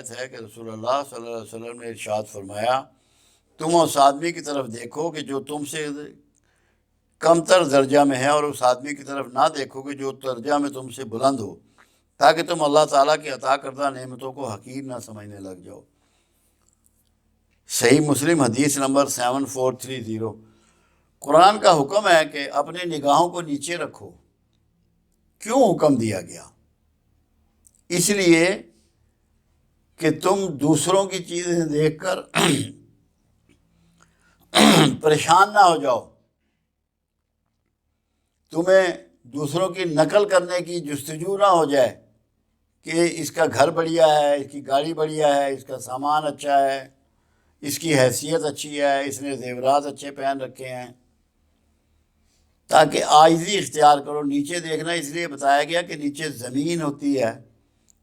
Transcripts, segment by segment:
روایت ہے کہ رسول اللہ صلی اللہ علیہ وسلم نے ارشاد فرمایا، تم اس آدمی کی طرف دیکھو کہ جو تم سے کم تر درجہ میں ہے، اور اس آدمی کی طرف نہ دیکھو کہ جو درجہ میں تم سے بلند ہو، تاکہ تم اللہ تعالیٰ کی عطا کردہ نعمتوں کو حقیر نہ سمجھنے لگ جاؤ۔ صحیح مسلم حدیث نمبر 7430۔ قرآن کا حکم ہے کہ اپنے نگاہوں کو نیچے رکھو۔ کیوں حکم دیا گیا؟ اس لیے کہ تم دوسروں کی چیزیں دیکھ کر پریشان نہ ہو جاؤ، تمہیں دوسروں کی نقل کرنے کی جستجو نہ ہو جائے کہ اس کا گھر بڑھیا ہے، اس کی گاڑی بڑھیا ہے، اس کا سامان اچھا ہے، اس کی حیثیت اچھی ہے، اس نے زیورات اچھے پہن رکھے ہیں، تاکہ عاجزی اختیار کرو۔ نیچے دیکھنا اس لیے بتایا گیا کہ نیچے زمین ہوتی ہے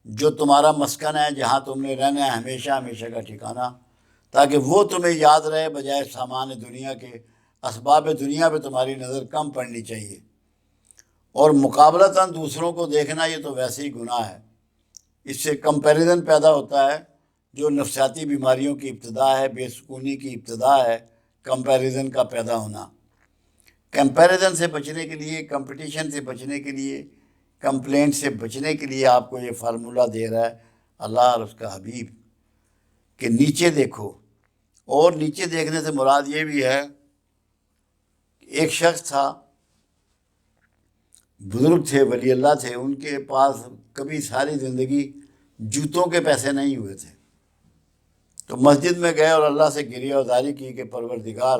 جو تمہارا مسکن ہے، جہاں تم نے رہنا ہے ہمیشہ ہمیشہ کا ٹھکانہ، تاکہ وہ تمہیں یاد رہے، بجائے سامان دنیا کے۔ اسباب دنیا پہ تمہاری نظر کم پڑنی چاہیے۔ اور مقابلتاً دوسروں کو دیکھنا یہ تو ویسے ہی گناہ ہے، اس سے کمپیریزن پیدا ہوتا ہے، جو نفسیاتی بیماریوں کی ابتدا ہے، بے سکونی کی ابتدا ہے، کمپیریزن کا پیدا ہونا۔ کمپیریزن سے بچنے کے لیے، کمپٹیشن سے بچنے کے لیے، کمپلینٹ سے بچنے کے لیے آپ کو یہ فارمولہ دے رہا ہے اللہ اور اس کا حبیب کہ نیچے دیکھو۔ اور نیچے دیکھنے سے مراد یہ بھی ہے کہ ایک شخص تھا، بزرگ تھے، ولی اللہ تھے، ان کے پاس کبھی ساری زندگی جوتوں کے پیسے نہیں ہوئے تھے، تو مسجد میں گئے اور اللہ سے گریہ ازاری کی کہ پروردگار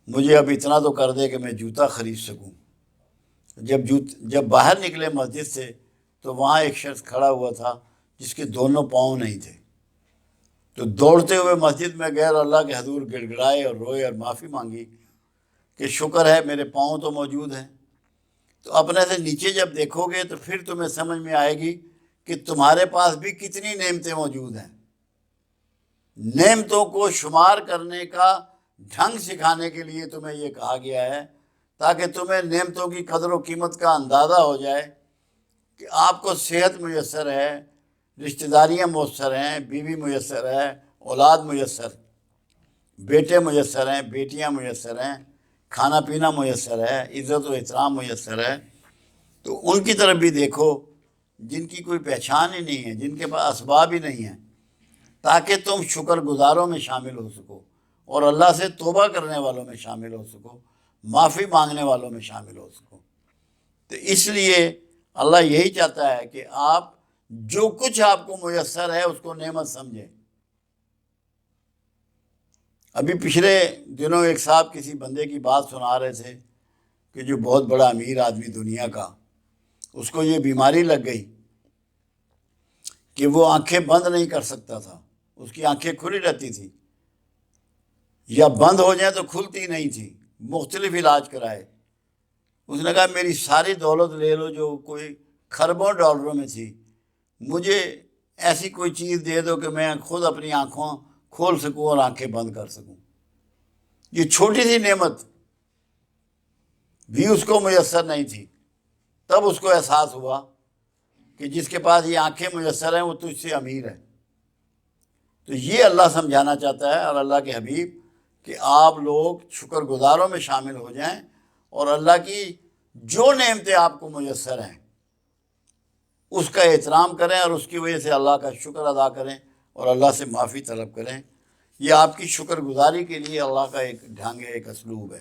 مجھے اب اتنا تو کر دے کہ میں جوتا خرید سکوں۔ جب باہر نکلے مسجد سے تو وہاں ایک شخص کھڑا ہوا تھا جس کے دونوں پاؤں نہیں تھے، تو دوڑتے ہوئے مسجد میں گئے اور اللہ کے حضور گڑ گڑائے اور روئے اور معافی مانگی کہ شکر ہے میرے پاؤں تو موجود ہیں۔ تو اپنے سے نیچے جب دیکھو گے تو پھر تمہیں سمجھ میں آئے گی کہ تمہارے پاس بھی کتنی نعمتیں موجود ہیں۔ نعمتوں کو شمار کرنے کا ڈھنگ سکھانے کے لیے تمہیں یہ کہا گیا ہے، تاکہ تمہیں نعمتوں کی قدر و قیمت کا اندازہ ہو جائے کہ آپ کو صحت میسر ہے، رشتہ داریاں میسر ہیں، بیوی میسر ہے، اولاد میسر، بیٹے میسر ہیں، بیٹیاں میسر ہیں، کھانا پینا میسر ہے، عزت و احترام میسر ہے۔ تو ان کی طرف بھی دیکھو جن کی کوئی پہچان ہی نہیں ہے، جن کے پاس اسباب ہی نہیں ہیں، تاکہ تم شکر گزاروں میں شامل ہو سکو اور اللہ سے توبہ کرنے والوں میں شامل ہو سکو، معافی مانگنے والوں میں شامل ہو سکو۔ تو اس لیے اللہ یہی چاہتا ہے کہ آپ جو کچھ آپ کو میسر ہے اس کو نعمت سمجھیں۔ ابھی پچھلے دنوں ایک صاحب کسی بندے کی بات سنا رہے تھے کہ جو بہت بڑا امیر آدمی دنیا کا، اس کو یہ بیماری لگ گئی کہ وہ آنکھیں بند نہیں کر سکتا تھا، اس کی آنکھیں کھلی رہتی تھی، یا بند ہو جائیں تو کھلتی نہیں تھی، مختلف علاج کرائے۔ اس نے کہا میری ساری دولت لے لو جو کوئی کھربوں ڈالروں میں تھی، مجھے ایسی کوئی چیز دے دو کہ میں خود اپنی آنکھوں کھول سکوں اور آنکھیں بند کر سکوں۔ یہ چھوٹی سی نعمت بھی اس کو میسر نہیں تھی، تب اس کو احساس ہوا کہ جس کے پاس یہ آنکھیں میسر ہیں وہ تجھ سے امیر ہے۔ تو یہ اللہ سمجھانا چاہتا ہے اور اللہ کے حبیب کہ آپ لوگ شکر گزاروں میں شامل ہو جائیں اور اللہ کی جو نعمتیں آپ کو میسر ہیں اس کا احترام کریں اور اس کی وجہ سے اللہ کا شکر ادا کریں اور اللہ سے معافی طلب کریں۔ یہ آپ کی شکر گزاری کے لیے اللہ کا ایک ڈھنگ ہے، ایک اسلوب ہے۔